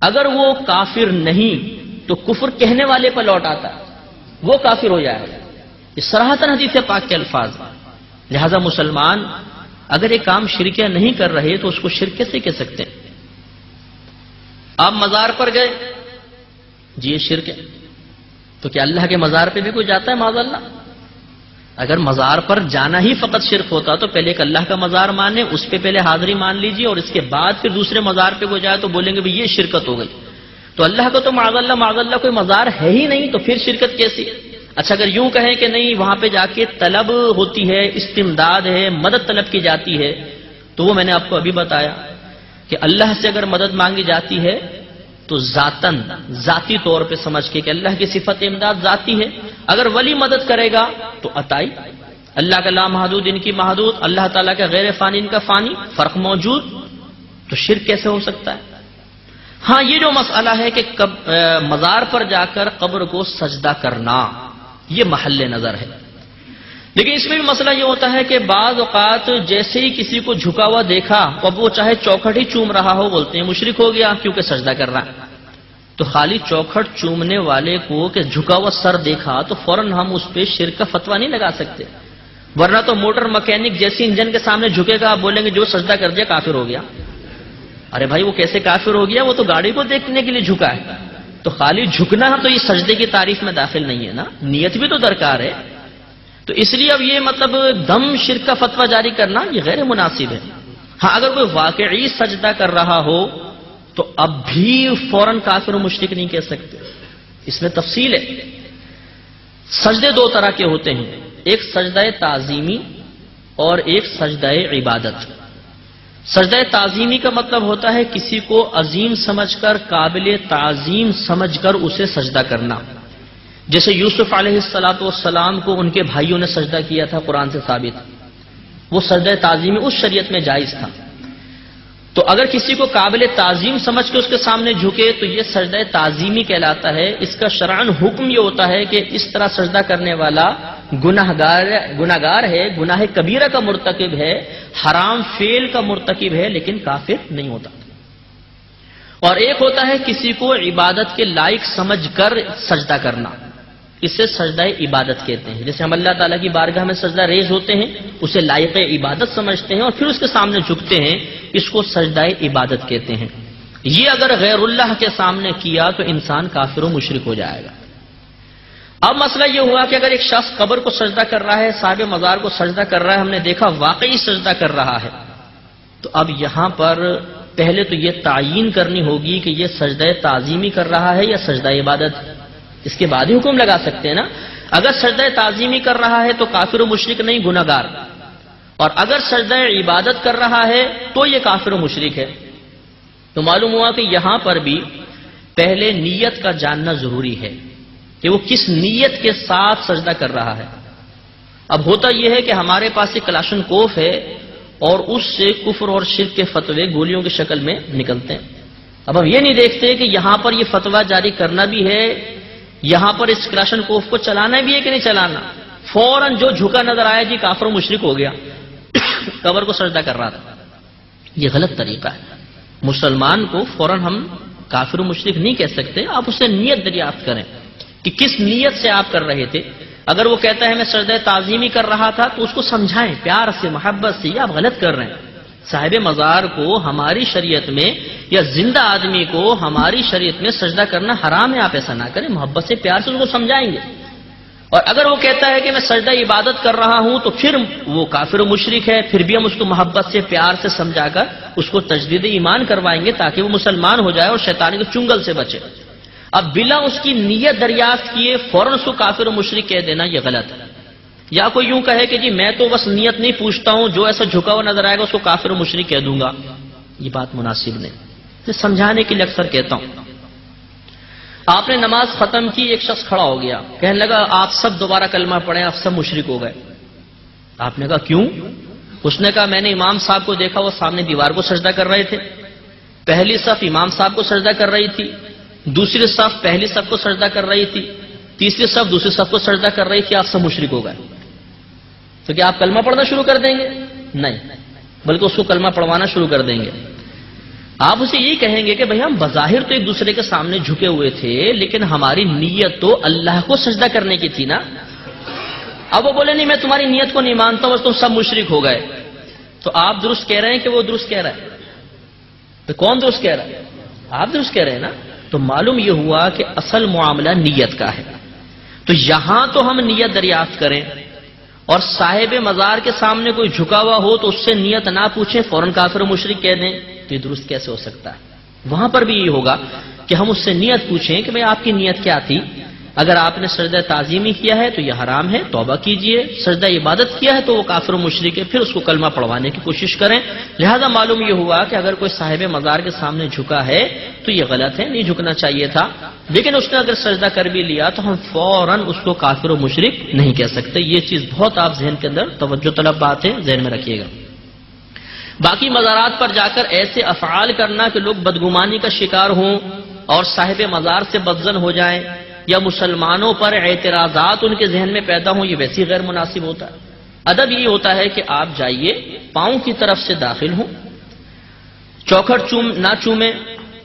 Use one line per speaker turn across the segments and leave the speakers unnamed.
اگر وہ کافر نہیں تو کفر کہنے والے پر لوٹ آتا ہے، وہ کافر ہو جائے گا۔ یہ صراحتاً حدیث پاک کے الفاظ ہیں۔ لہذا مسلمان اگر ایک کام شرکیہ نہیں کر رہے تو اس کو شرک کیسے کہہ سکتے ہیں؟ آپ مزار پر گئے، جی یہ شرک ہے، تو کیا اللہ کے مزار پہ بھی کوئی جاتا ہے معاذ اللہ؟ اگر مزار پر جانا ہی فقط شرک ہوتا تو پہلے ایک اللہ کا مزار مانے، اس پہ پہلے حاضری مان لیجیے، اور اس کے بعد پھر دوسرے مزار پہ کوئی جائے تو بولیں گے بھئی یہ شرکت ہو گئی۔ تو اللہ کا تو معاذ اللہ کوئی مزار ہے ہی نہیں، تو پھر شرکت کیسی؟ اچھا اگر یوں کہیں کہ نہیں وہاں پہ جا کے طلب ہوتی ہے، استمداد ہے، مدد طلب کی جاتی ہے، تو وہ میں نے آپ کو ابھی بتایا کہ اللہ سے اگر مدد مانگی جاتی ہے تو ذاتی طور پہ سمجھ کے کہ اللہ کی صفت امداد ذاتی ہے۔ اگر ولی مدد کرے گا تو عطائی، اللہ کا لا محدود ان کی محدود، اللہ تعالیٰ کا غیر فانی ان کا فانی، فرق موجود، تو شرک کیسے ہو سکتا ہے؟ ہاں یہ جو مسئلہ ہے کہ مزار پر جا کر قبر کو سجدہ کرنا، یہ محل نظر ہے، لیکن اس میں بھی مسئلہ یہ ہوتا ہے کہ بعض اوقات جیسے ہی کسی کو جھکا ہوا دیکھا، اب وہ چاہے چوکھٹ ہی چوم رہا ہو، بولتے ہیں مشرک ہو گیا کیونکہ سجدہ کر رہا ہے۔ تو خالی چوکھٹ چومنے والے کو کہ جھکا ہوا سر دیکھا تو فوراً ہم اس پہ شرک کا فتویٰ نہیں لگا سکتے، ورنہ تو موٹر مکینک جیسی انجن کے سامنے جھکے گا، آپ بولیں گے جو سجدہ کر دیا کافر ہو گیا۔ ارے بھائی وہ کیسے کافر ہو گیا؟ وہ تو گاڑی کو دیکھنے کے لیے جھکا ہے۔ تو خالی جھکنا تو یہ سجدے کی تعریف میں داخل نہیں ہے نا، نیت بھی تو درکار ہے۔ تو اس لیے اب یہ مطلب دم شرک کا فتویٰ جاری کرنا یہ غیر مناسب ہے۔ ہاں اگر کوئی واقعی سجدہ کر رہا ہو تو اب بھی فوراً کافر و مشرک نہیں کہہ سکتے، اس میں تفصیل ہے۔ سجدے دو طرح کے ہوتے ہیں، ایک سجدہ تعظیمی اور ایک سجدہ عبادت۔ سجدہ تعظیمی کا مطلب ہوتا ہے کسی کو عظیم سمجھ کر، قابل تعظیم سمجھ کر اسے سجدہ کرنا، جیسے یوسف علیہ السلام کو ان کے بھائیوں نے سجدہ کیا تھا، قرآن سے ثابت، وہ سجدہ تعظیمی اس شریعت میں جائز تھا۔ تو اگر کسی کو قابل تعظیم سمجھ کے اس کے سامنے جھکے تو یہ سجدہ تعظیمی کہلاتا ہے۔ اس کا شرعاً حکم یہ ہوتا ہے کہ اس طرح سجدہ کرنے والا گناہگار ہے، گناہ کبیرہ کا مرتکب ہے، حرام فعل کا مرتکب ہے، لیکن کافر نہیں ہوتا۔ اور ایک ہوتا ہے کسی کو عبادت کے لائق سمجھ کر سجدہ کرنا، اسے سجدہ عبادت کہتے ہیں۔ جیسے ہم اللہ تعالیٰ کی بارگاہ میں سجدہ ریز ہوتے ہیں، اسے لائق عبادت سمجھتے ہیں اور پھر اس کے سامنے جھکتے ہیں، اس کو سجدہ عبادت کہتے ہیں۔ یہ اگر غیر اللہ کے سامنے کیا تو انسان کافر و مشرک ہو جائے گا۔ اب مسئلہ یہ ہوا کہ اگر ایک شخص قبر کو سجدہ کر رہا ہے، صاحب مزار کو سجدہ کر رہا ہے، ہم نے دیکھا واقعی سجدہ کر رہا ہے، تو اب یہاں پر پہلے تو یہ تعیین کرنی ہوگی کہ یہ سجدہ تعظیمی کر رہا ہے یا سجدہ عبادت، اس کے بعد ہی حکم لگا سکتے ہیں نا۔ اگر سجدہ تعظیمی کر رہا ہے تو کافر و مشرک نہیں، گناہگار، اور اگر سجدہ عبادت کر رہا ہے تو یہ کافر و مشرک ہے۔ تو معلوم ہوا کہ یہاں پر بھی پہلے نیت کا جاننا ضروری ہے کہ وہ کس نیت کے ساتھ سجدہ کر رہا ہے۔ اب ہوتا یہ ہے کہ ہمارے پاس ایک کلاشن کوف ہے اور اس سے کفر اور شرک کے فتوے گولیوں کی شکل میں نکلتے ہیں۔ اب ہم یہ نہیں دیکھتے کہ یہاں پر یہ فتویٰ جاری کرنا بھی ہے، یہاں پر اس کلاشن کوف کو چلانا بھی ہے کہ نہیں چلانا۔ فوراً جو جھکا نظر آیا جی کافر و مشرک ہو گیا، قبر کو سجدہ کر رہا تھا، یہ غلط طریقہ ہے۔ مسلمان کو فوراً ہم کافر و مشرک نہیں کہہ سکتے، آپ اسے نیت دریافت کریں کہ کس نیت سے آپ کر رہے تھے۔ اگر وہ کہتا ہے میں سجدہ تعظیمی کر رہا تھا تو اس کو سمجھائیں پیار سے، محبت سے، یہ آپ غلط کر رہے ہیں۔ صاحب مزار کو ہماری شریعت میں یا زندہ آدمی کو ہماری شریعت میں سجدہ کرنا حرام ہے، آپ ایسا نہ کریں، محبت سے پیار سے اس کو سمجھائیں گے۔ اور اگر وہ کہتا ہے کہ میں سجدہ عبادت کر رہا ہوں تو پھر وہ کافر و مشرک ہے، پھر بھی ہم اس کو محبت سے پیار سے سمجھا کر اس کو تجدید ایمان کروائیں گے تاکہ وہ مسلمان ہو جائے اور شیطانی کے چنگل سے بچے۔ اب بلا اس کی نیت دریافت کیے فوراً اس کو کافر و مشرک کہہ دینا یہ غلط ہے۔ یا کوئی یوں کہے کہ جی میں تو بس نیت نہیں پوچھتا ہوں، جو ایسا جھکا ہوا نظر آئے گا اس کو کافر و مشرک کہہ دوں گا، یہ بات مناسب نہیں۔ میں سمجھانے کے لیے اکثر کہتا ہوں، آپ نے نماز ختم کی، ایک شخص کھڑا ہو گیا، کہنے لگا آپ سب دوبارہ کلمہ پڑھیں، آپ سب مشرک ہو گئے۔ آپ نے کہا کیوں؟ اس نے کہا میں نے امام صاحب کو دیکھا، وہ سامنے دیوار کو سجدہ کر رہے تھے، پہلی صف امام صاحب کو سجدہ کر رہی تھی، دوسری صف پہلی صف کو سجدہ کر رہی تھی، تیسری صف دوسری صف کو سجدہ کر رہی تھی، آپ سب مشرک ہو گئے۔ تو کیا آپ کلمہ پڑھنا شروع کر دیں گے؟ نہیں، بلکہ اس کو کلمہ پڑھوانا شروع کر دیں گے۔ آپ اسے یہ کہیں گے کہ بھئی ہم بظاہر تو ایک دوسرے کے سامنے جھکے ہوئے تھے، لیکن ہماری نیت تو اللہ کو سجدہ کرنے کی تھی نا۔ اب وہ بولے نہیں میں تمہاری نیت کو نہیں مانتا ہوں، بس تم سب مشرک ہو گئے، تو آپ درست کہہ رہے ہیں کہ وہ درست کہہ رہا ہے؟ تو کون درست کہہ رہا ہے؟ آپ درست کہہ رہے ہیں نا۔ تو معلوم یہ ہوا کہ اصل معاملہ نیت کا ہے۔ تو یہاں تو ہم نیت دریافت کریں، اور صاحب مزار کے سامنے کوئی جھکا ہوا ہو تو اس سے نیت نہ پوچھیں، فوراً کافر و مشرک کہہ دیں، تو یہ درست کیسے ہو سکتا ہے؟ وہاں پر بھی یہ ہوگا کہ ہم اس سے نیت پوچھیں کہ بھئی آپ کی نیت کیا تھی؟ اگر آپ نے سجدہ تعظیمی کیا ہے تو یہ حرام ہے، توبہ کیجئے، سجدہ عبادت کیا ہے تو وہ کافر و مشرک ہے، پھر اس کو کلمہ پڑھوانے کی کوشش کریں۔ لہذا معلوم یہ ہوا کہ اگر کوئی صاحب مزار کے سامنے جھکا ہے تو یہ غلط ہے، نہیں جھکنا چاہیے تھا، لیکن اس نے اگر سجدہ کر بھی لیا تو ہم فوراً اس کو کافر و مشرک نہیں کہہ سکتے۔ یہ چیز بہت آپ ذہن کے اندر توجہ طلب بات ہے، ذہن میں رکھیے گا۔ باقی مزارات پر جا کر ایسے افعال کرنا کہ لوگ بدگمانی کا شکار ہوں اور صاحب مزار سے بدظن ہو جائیں، یا مسلمانوں پر اعتراضات ان کے ذہن میں پیدا ہوں، یہ ویسے غیر مناسب ہوتا ہے۔ ادب یہ ہوتا ہے کہ آپ جائیے، پاؤں کی طرف سے داخل ہوں، چوکھٹ نہ چومیں،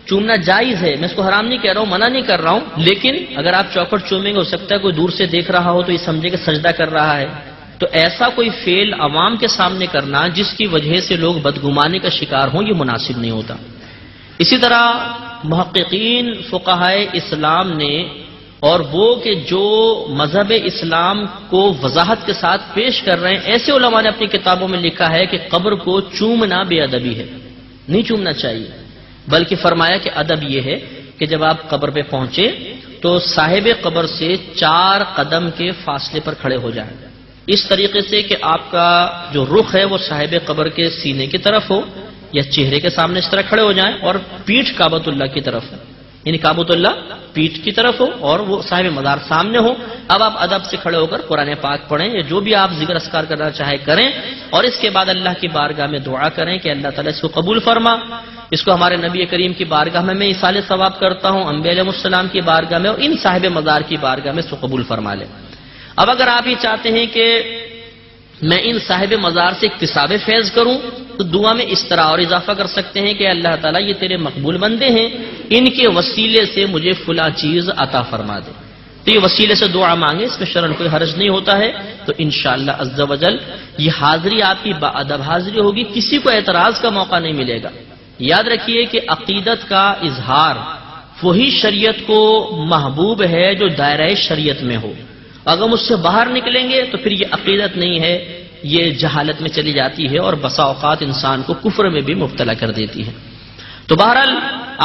چومنا جائز ہے، میں اس کو حرام نہیں کہہ رہا ہوں، منع نہیں کر رہا ہوں، لیکن اگر آپ چوکھٹ چومیں گے ہو سکتا ہے کوئی دور سے دیکھ رہا ہو تو یہ سمجھے کہ سجدہ کر رہا ہے، تو ایسا کوئی فعل عوام کے سامنے کرنا جس کی وجہ سے لوگ بدگمانی کا شکار ہوں، یہ مناسب نہیں ہوتا۔ اسی طرح محققین فقہائے اسلام نے اور وہ کہ جو مذہب اسلام کو وضاحت کے ساتھ پیش کر رہے ہیں، ایسے علماء نے اپنی کتابوں میں لکھا ہے کہ قبر کو چومنا بے ادبی ہے، نہیں چومنا چاہیے، بلکہ فرمایا کہ ادب یہ ہے کہ جب آپ قبر پہ پہنچے تو صاحب قبر سے 4 قدم کے فاصلے پر کھڑے ہو جائیں، اس طریقے سے کہ آپ کا جو رخ ہے وہ صاحب قبر کے سینے کی طرف ہو یا چہرے کے سامنے اس طرح کھڑے ہو جائیں، اور پیٹھ کعبۃ اللہ کی طرف ہو، یعنی کعبۃ اللہ پیٹھ کی طرف ہو اور وہ صاحب مزار سامنے ہو۔ اب آپ ادب سے کھڑے ہو کر قرآن پاک پڑھیں یا جو بھی آپ ذکر اذکار کرنا چاہے کریں، اور اس کے بعد اللہ کی بارگاہ میں دعا کریں کہ اللہ تعالیٰ اس کو قبول فرما، اس کو ہمارے نبی کریم کی بارگاہ میں ایصال ثواب کرتا ہوں، انبیاء علیہ السلام کی بارگاہ میں اور ان صاحب مزار کی بارگاہ میں اس کو قبول فرما لیں۔ اب اگر آپ یہ چاہتے ہیں کہ میں ان صاحب مزار سے اکتساب فیض کروں تو دعا میں اس طرح اور اضافہ کر سکتے ہیں کہ اللہ تعالیٰ یہ تیرے مقبول بندے ہیں، ان کے وسیلے سے مجھے فلاں چیز عطا فرما دے، تو یہ وسیلے سے دعا مانگے، اس میں شرعاً کوئی حرج نہیں ہوتا ہے۔ تو انشاءاللہ عز و جل یہ حاضری آپ کی باادب حاضری ہوگی، کسی کو اعتراض کا موقع نہیں ملے گا۔ یاد رکھیے کہ عقیدت کا اظہار وہی شریعت کو محبوب ہے جو دائرہ شریعت میں ہو، اگر مجھ سے باہر نکلیں گے تو پھر یہ عقیدت نہیں ہے، یہ جہالت میں چلی جاتی ہے اور بسا اوقات انسان کو کفر میں بھی مبتلا کر دیتی ہے۔ تو بہرحال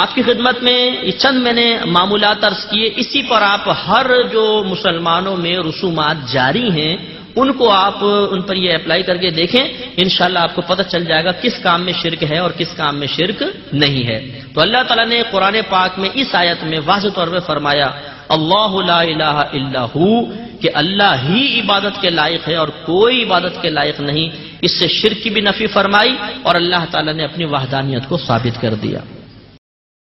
آپ کی خدمت میں یہ چند میں نے معمولات عرض کیے، اسی پر آپ ہر جو مسلمانوں میں رسومات جاری ہیں ان کو آپ ان پر یہ اپلائی کر کے دیکھیں، انشاءاللہ آپ کو پتہ چل جائے گا کس کام میں شرک ہے اور کس کام میں شرک نہیں ہے۔ تو اللہ تعالیٰ نے قرآن پاک میں اس آیت میں واضح طور پہ فرمایا اللہ لا الہ الا ہو، کہ اللہ ہی عبادت کے لائق ہے اور کوئی عبادت کے لائق نہیں، اس سے شرک کی بھی نفی فرمائی اور اللہ تعالیٰ نے اپنی وحدانیت کو ثابت کر دیا۔